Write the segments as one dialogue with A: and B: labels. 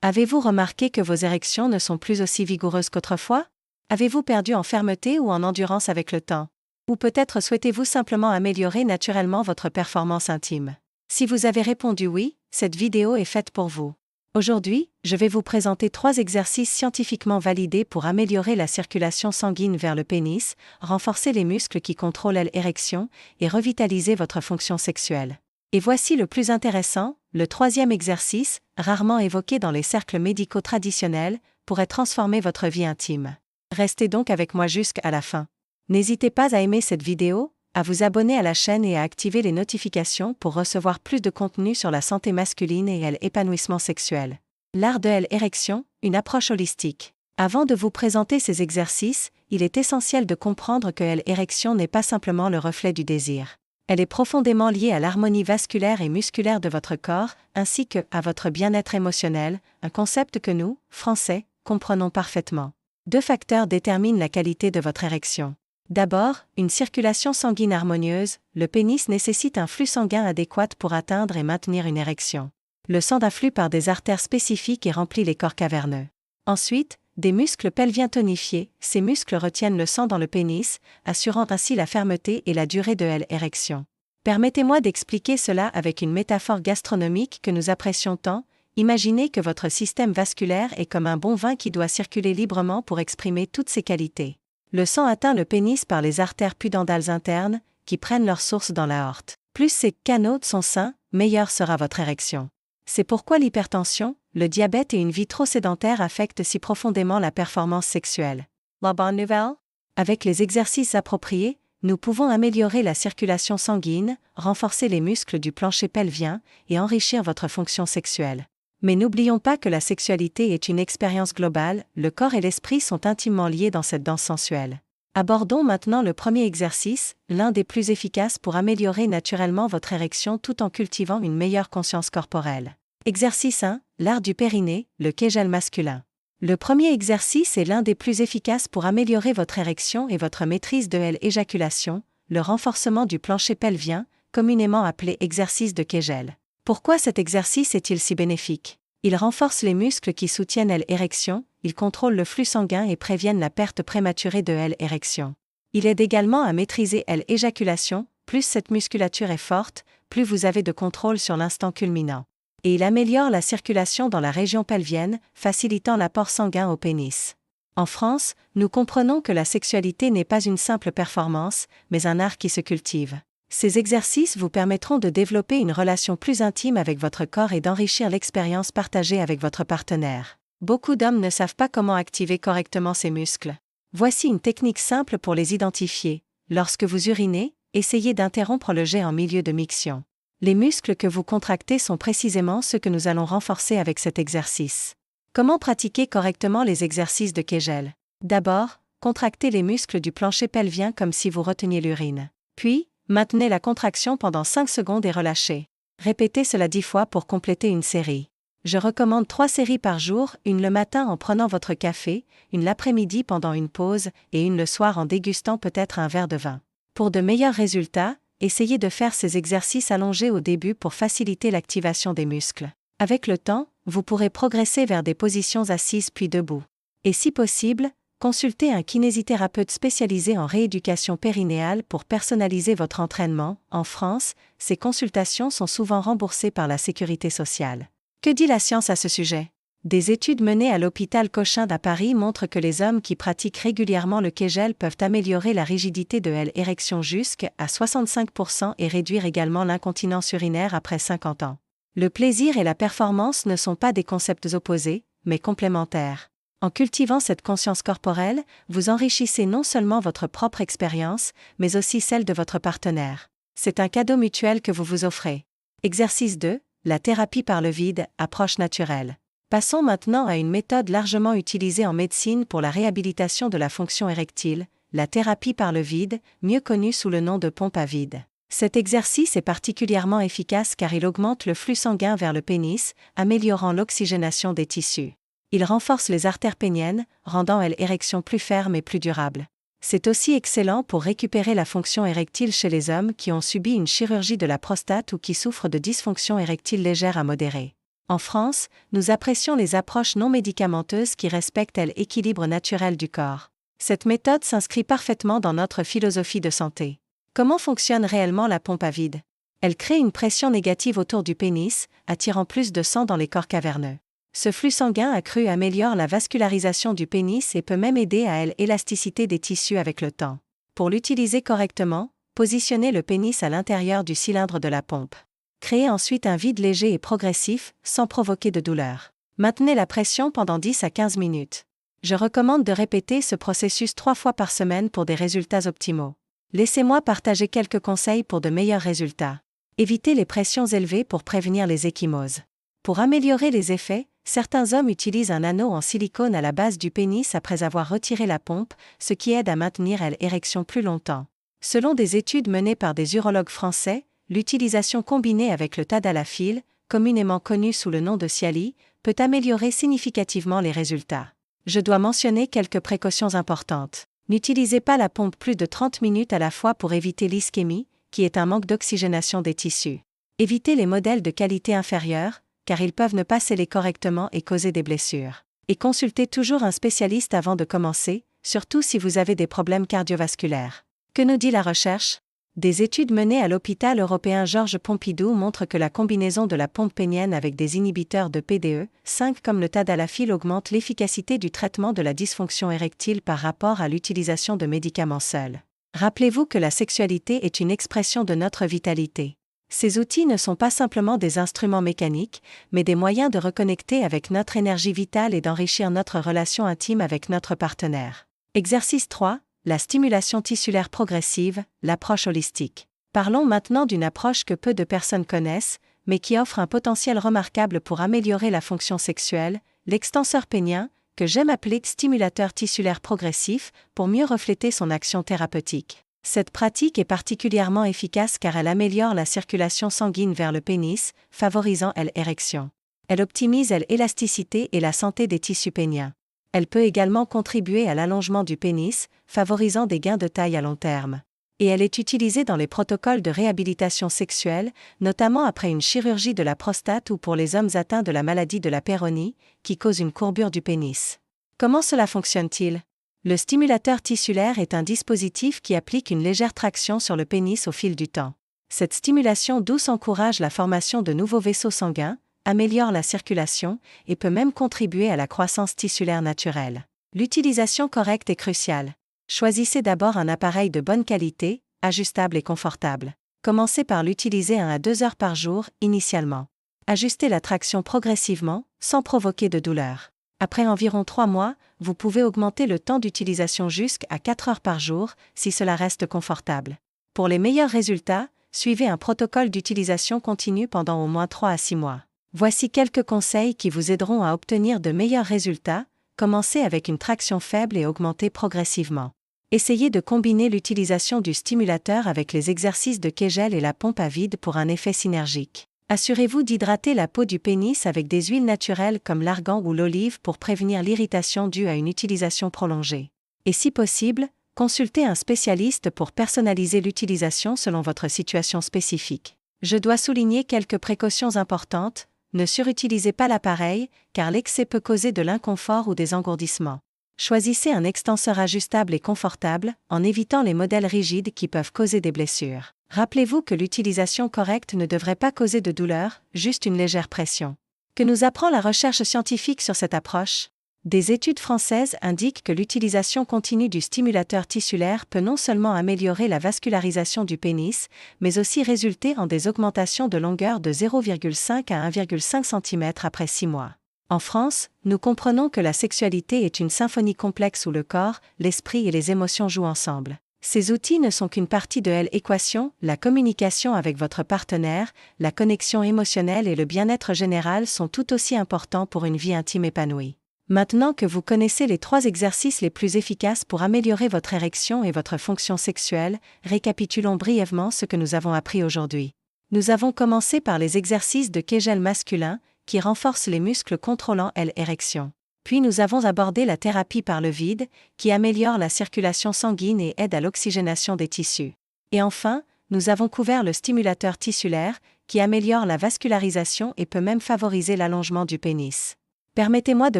A: Avez-vous remarqué que vos érections ne sont plus aussi vigoureuses qu'autrefois? Avez-vous perdu en fermeté ou en endurance avec le temps? Ou peut-être souhaitez-vous simplement améliorer naturellement votre performance intime? Si vous avez répondu oui, cette vidéo est faite pour vous. Aujourd'hui, je vais vous présenter 3 exercices scientifiquement validés pour améliorer la circulation sanguine vers le pénis, renforcer les muscles qui contrôlent l'érection et revitaliser votre fonction sexuelle. Et voici le plus intéressant, le 3e exercice, rarement évoqué dans les cercles médicaux traditionnels, pourrait transformer votre vie intime. Restez donc avec moi jusqu'à la fin. N'hésitez pas à aimer cette vidéo, à vous abonner à la chaîne et à activer les notifications pour recevoir plus de contenu sur la santé masculine et l'épanouissement sexuel. L'art de l'érection, une approche holistique. Avant de vous présenter ces exercices, il est essentiel de comprendre que l'érection n'est pas simplement le reflet du désir. Elle est profondément liée à l'harmonie vasculaire et musculaire de votre corps, ainsi que à votre bien-être émotionnel, un concept que nous, Français, comprenons parfaitement. 2 facteurs déterminent la qualité de votre érection. D'abord, une circulation sanguine harmonieuse, le pénis nécessite un flux sanguin adéquat pour atteindre et maintenir une érection. Le sang afflue par des artères spécifiques et remplit les corps caverneux. Ensuite, des muscles pelviens tonifiés, ces muscles retiennent le sang dans le pénis, assurant ainsi la fermeté et la durée de l'érection. Permettez-moi d'expliquer cela avec une métaphore gastronomique que nous apprécions tant. Imaginez que votre système vasculaire est comme un bon vin qui doit circuler librement pour exprimer toutes ses qualités. Le sang atteint le pénis par les artères pudendales internes, qui prennent leur source dans l'aorte. Plus ces canaux sont sains, meilleure sera votre érection. C'est pourquoi l'hypertension, le diabète et une vie trop sédentaire affectent si profondément la performance sexuelle. La bonne nouvelle? Avec les exercices appropriés, nous pouvons améliorer la circulation sanguine, renforcer les muscles du plancher pelvien et enrichir votre fonction sexuelle. Mais n'oublions pas que la sexualité est une expérience globale, le corps et l'esprit sont intimement liés dans cette danse sensuelle. Abordons maintenant le premier exercice, l'un des plus efficaces pour améliorer naturellement votre érection tout en cultivant une meilleure conscience corporelle. Exercice 1, l'art du périnée, le Kegel masculin. Le premier exercice est l'un des plus efficaces pour améliorer votre érection et votre maîtrise de l'éjaculation, le renforcement du plancher pelvien, communément appelé exercice de Kegel. Pourquoi cet exercice est-il si bénéfique? Il renforce les muscles qui soutiennent l'érection, il contrôle le flux sanguin et préviennent la perte prématurée de l'érection. Il aide également à maîtriser l'éjaculation, plus cette musculature est forte, plus vous avez de contrôle sur l'instant culminant. Et il améliore la circulation dans la région pelvienne, facilitant l'apport sanguin au pénis. En France, nous comprenons que la sexualité n'est pas une simple performance, mais un art qui se cultive. Ces exercices vous permettront de développer une relation plus intime avec votre corps et d'enrichir l'expérience partagée avec votre partenaire. Beaucoup d'hommes ne savent pas comment activer correctement ces muscles. Voici une technique simple pour les identifier. Lorsque vous urinez, essayez d'interrompre le jet en milieu de miction. Les muscles que vous contractez sont précisément ceux que nous allons renforcer avec cet exercice. Comment pratiquer correctement les exercices de Kegel? D'abord, contractez les muscles du plancher pelvien comme si vous reteniez l'urine. Puis, maintenez la contraction pendant 5 secondes et relâchez. Répétez cela 10 fois pour compléter une série. Je recommande 3 séries par jour, une le matin en prenant votre café, une l'après-midi pendant une pause et une le soir en dégustant peut-être un verre de vin. Pour de meilleurs résultats, essayez de faire ces exercices allongés au début pour faciliter l'activation des muscles. Avec le temps, vous pourrez progresser vers des positions assises puis debout. Et si possible, consultez un kinésithérapeute spécialisé en rééducation périnéale pour personnaliser votre entraînement. En France, ces consultations sont souvent remboursées par la sécurité sociale. Que dit la science à ce sujet? Des études menées à l'hôpital Cochin à Paris montrent que les hommes qui pratiquent régulièrement le Kegel peuvent améliorer la rigidité de l'érection jusqu'à 65% et réduire également l'incontinence urinaire après 50 ans. Le plaisir et la performance ne sont pas des concepts opposés, mais complémentaires. En cultivant cette conscience corporelle, vous enrichissez non seulement votre propre expérience, mais aussi celle de votre partenaire. C'est un cadeau mutuel que vous vous offrez. Exercice 2, la thérapie par le vide, approche naturelle. Passons maintenant à une méthode largement utilisée en médecine pour la réhabilitation de la fonction érectile, la thérapie par le vide, mieux connue sous le nom de pompe à vide. Cet exercice est particulièrement efficace car il augmente le flux sanguin vers le pénis, améliorant l'oxygénation des tissus. Il renforce les artères péniennes, rendant l'érection plus ferme et plus durable. C'est aussi excellent pour récupérer la fonction érectile chez les hommes qui ont subi une chirurgie de la prostate ou qui souffrent de dysfonction érectile légère à modérée. En France, nous apprécions les approches non médicamenteuses qui respectent l'équilibre naturel du corps. Cette méthode s'inscrit parfaitement dans notre philosophie de santé. Comment fonctionne réellement la pompe à vide? Elle crée une pression négative autour du pénis, attirant plus de sang dans les corps caverneux. Ce flux sanguin accru améliore la vascularisation du pénis et peut même aider à l'élasticité des tissus avec le temps. Pour l'utiliser correctement, positionnez le pénis à l'intérieur du cylindre de la pompe. Créez ensuite un vide léger et progressif, sans provoquer de douleur. Maintenez la pression pendant 10 à 15 minutes. Je recommande de répéter ce processus 3 fois par semaine pour des résultats optimaux. Laissez-moi partager quelques conseils pour de meilleurs résultats. Évitez les pressions élevées pour prévenir les ecchymoses. Pour améliorer les effets, certains hommes utilisent un anneau en silicone à la base du pénis après avoir retiré la pompe, ce qui aide à maintenir l'érection plus longtemps. Selon des études menées par des urologues français, l'utilisation combinée avec le tadalafil, communément connu sous le nom de Cialis, peut améliorer significativement les résultats. Je dois mentionner quelques précautions importantes. N'utilisez pas la pompe plus de 30 minutes à la fois pour éviter l'ischémie, qui est un manque d'oxygénation des tissus. Évitez les modèles de qualité inférieure, car ils peuvent ne pas sceller correctement et causer des blessures. Et consultez toujours un spécialiste avant de commencer, surtout si vous avez des problèmes cardiovasculaires. Que nous dit la recherche? Des études menées à l'hôpital européen Georges Pompidou montrent que la combinaison de la pompe pénienne avec des inhibiteurs de PDE5 comme le tadalafil augmente l'efficacité du traitement de la dysfonction érectile par rapport à l'utilisation de médicaments seuls. Rappelez-vous que la sexualité est une expression de notre vitalité. Ces outils ne sont pas simplement des instruments mécaniques, mais des moyens de reconnecter avec notre énergie vitale et d'enrichir notre relation intime avec notre partenaire. Exercice 3. La stimulation tissulaire progressive, l'approche holistique. Parlons maintenant d'une approche que peu de personnes connaissent, mais qui offre un potentiel remarquable pour améliorer la fonction sexuelle, l'extenseur pénien, que j'aime appeler stimulateur tissulaire progressif, pour mieux refléter son action thérapeutique. Cette pratique est particulièrement efficace car elle améliore la circulation sanguine vers le pénis, favorisant l'érection. Elle optimise l'élasticité et la santé des tissus péniens. Elle peut également contribuer à l'allongement du pénis, favorisant des gains de taille à long terme. Et elle est utilisée dans les protocoles de réhabilitation sexuelle, notamment après une chirurgie de la prostate ou pour les hommes atteints de la maladie de la péronie, qui cause une courbure du pénis. Comment cela fonctionne-t-il? Le stimulateur tissulaire est un dispositif qui applique une légère traction sur le pénis au fil du temps. Cette stimulation douce encourage la formation de nouveaux vaisseaux sanguins, améliore la circulation et peut même contribuer à la croissance tissulaire naturelle. L'utilisation correcte est cruciale. Choisissez d'abord un appareil de bonne qualité, ajustable et confortable. Commencez par l'utiliser 1 à 2 heures par jour, initialement. Ajustez la traction progressivement, sans provoquer de douleur. Après environ 3 mois, vous pouvez augmenter le temps d'utilisation jusqu'à 4 heures par jour, si cela reste confortable. Pour les meilleurs résultats, suivez un protocole d'utilisation continue pendant au moins 3 à 6 mois. Voici quelques conseils qui vous aideront à obtenir de meilleurs résultats. Commencez avec une traction faible et augmentez progressivement. Essayez de combiner l'utilisation du stimulateur avec les exercices de Kegel et la pompe à vide pour un effet synergique. Assurez-vous d'hydrater la peau du pénis avec des huiles naturelles comme l'argan ou l'olive pour prévenir l'irritation due à une utilisation prolongée. Et si possible, consultez un spécialiste pour personnaliser l'utilisation selon votre situation spécifique. Je dois souligner quelques précautions importantes. Ne surutilisez pas l'appareil, car l'excès peut causer de l'inconfort ou des engourdissements. Choisissez un extenseur ajustable et confortable, en évitant les modèles rigides qui peuvent causer des blessures. Rappelez-vous que l'utilisation correcte ne devrait pas causer de douleur, juste une légère pression. Que nous apprend la recherche scientifique sur cette approche? Des études françaises indiquent que l'utilisation continue du stimulateur tissulaire peut non seulement améliorer la vascularisation du pénis, mais aussi résulter en des augmentations de longueur de 0,5 à 1,5 cm après 6 mois. En France, nous comprenons que la sexualité est une symphonie complexe où le corps, l'esprit et les émotions jouent ensemble. Ces outils ne sont qu'une partie de l'équation, la communication avec votre partenaire, la connexion émotionnelle et le bien-être général sont tout aussi importants pour une vie intime épanouie. Maintenant que vous connaissez les 3 exercices les plus efficaces pour améliorer votre érection et votre fonction sexuelle, récapitulons brièvement ce que nous avons appris aujourd'hui. Nous avons commencé par les exercices de Kegel masculin, qui renforcent les muscles contrôlant l'érection. Puis nous avons abordé la thérapie par le vide, qui améliore la circulation sanguine et aide à l'oxygénation des tissus. Et enfin, nous avons couvert le stimulateur tissulaire, qui améliore la vascularisation et peut même favoriser l'allongement du pénis. Permettez-moi de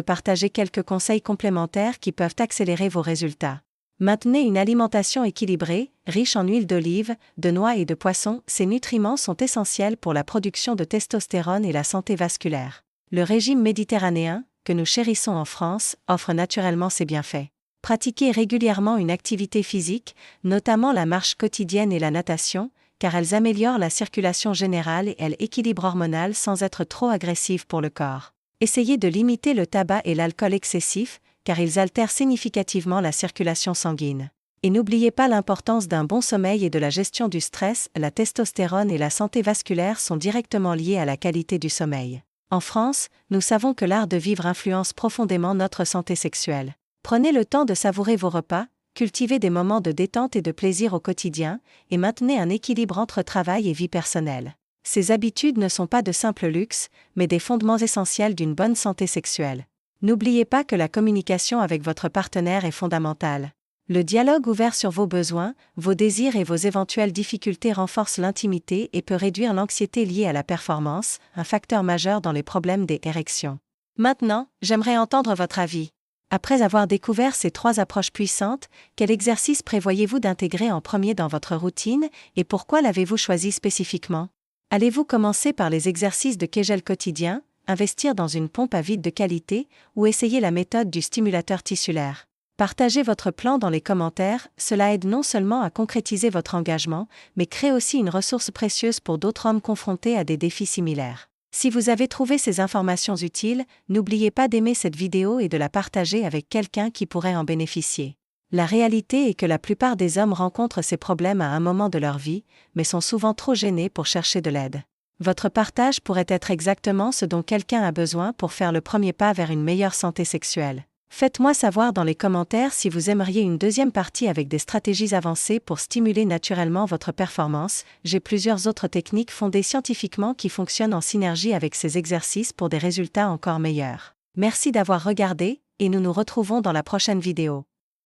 A: partager quelques conseils complémentaires qui peuvent accélérer vos résultats. Maintenez une alimentation équilibrée, riche en huile d'olive, de noix et de poisson. Ces nutriments sont essentiels pour la production de testostérone et la santé vasculaire. Le régime méditerranéen, que nous chérissons en France, offre naturellement ses bienfaits. Pratiquez régulièrement une activité physique, notamment la marche quotidienne et la natation, car elles améliorent la circulation générale et l'équilibre hormonal sans être trop agressives pour le corps. Essayez de limiter le tabac et l'alcool excessif, car ils altèrent significativement la circulation sanguine. Et n'oubliez pas l'importance d'un bon sommeil et de la gestion du stress. La testostérone et la santé vasculaire sont directement liées à la qualité du sommeil. En France, nous savons que l'art de vivre influence profondément notre santé sexuelle. Prenez le temps de savourer vos repas, cultivez des moments de détente et de plaisir au quotidien, et maintenez un équilibre entre travail et vie personnelle. Ces habitudes ne sont pas de simples luxes, mais des fondements essentiels d'une bonne santé sexuelle. N'oubliez pas que la communication avec votre partenaire est fondamentale. Le dialogue ouvert sur vos besoins, vos désirs et vos éventuelles difficultés renforce l'intimité et peut réduire l'anxiété liée à la performance, un facteur majeur dans les problèmes des érections. Maintenant, j'aimerais entendre votre avis. Après avoir découvert ces 3 approches puissantes, quel exercice prévoyez-vous d'intégrer en premier dans votre routine et pourquoi l'avez-vous choisi spécifiquement? Allez-vous commencer par les exercices de Kegel quotidien, investir dans une pompe à vide de qualité ou essayer la méthode du stimulateur tissulaire? Partagez votre plan dans les commentaires, cela aide non seulement à concrétiser votre engagement, mais crée aussi une ressource précieuse pour d'autres hommes confrontés à des défis similaires. Si vous avez trouvé ces informations utiles, n'oubliez pas d'aimer cette vidéo et de la partager avec quelqu'un qui pourrait en bénéficier. La réalité est que la plupart des hommes rencontrent ces problèmes à un moment de leur vie, mais sont souvent trop gênés pour chercher de l'aide. Votre partage pourrait être exactement ce dont quelqu'un a besoin pour faire le premier pas vers une meilleure santé sexuelle. Faites-moi savoir dans les commentaires si vous aimeriez une deuxième partie avec des stratégies avancées pour stimuler naturellement votre performance. J'ai plusieurs autres techniques fondées scientifiquement qui fonctionnent en synergie avec ces exercices pour des résultats encore meilleurs. Merci d'avoir regardé, et nous nous retrouvons dans la prochaine vidéo.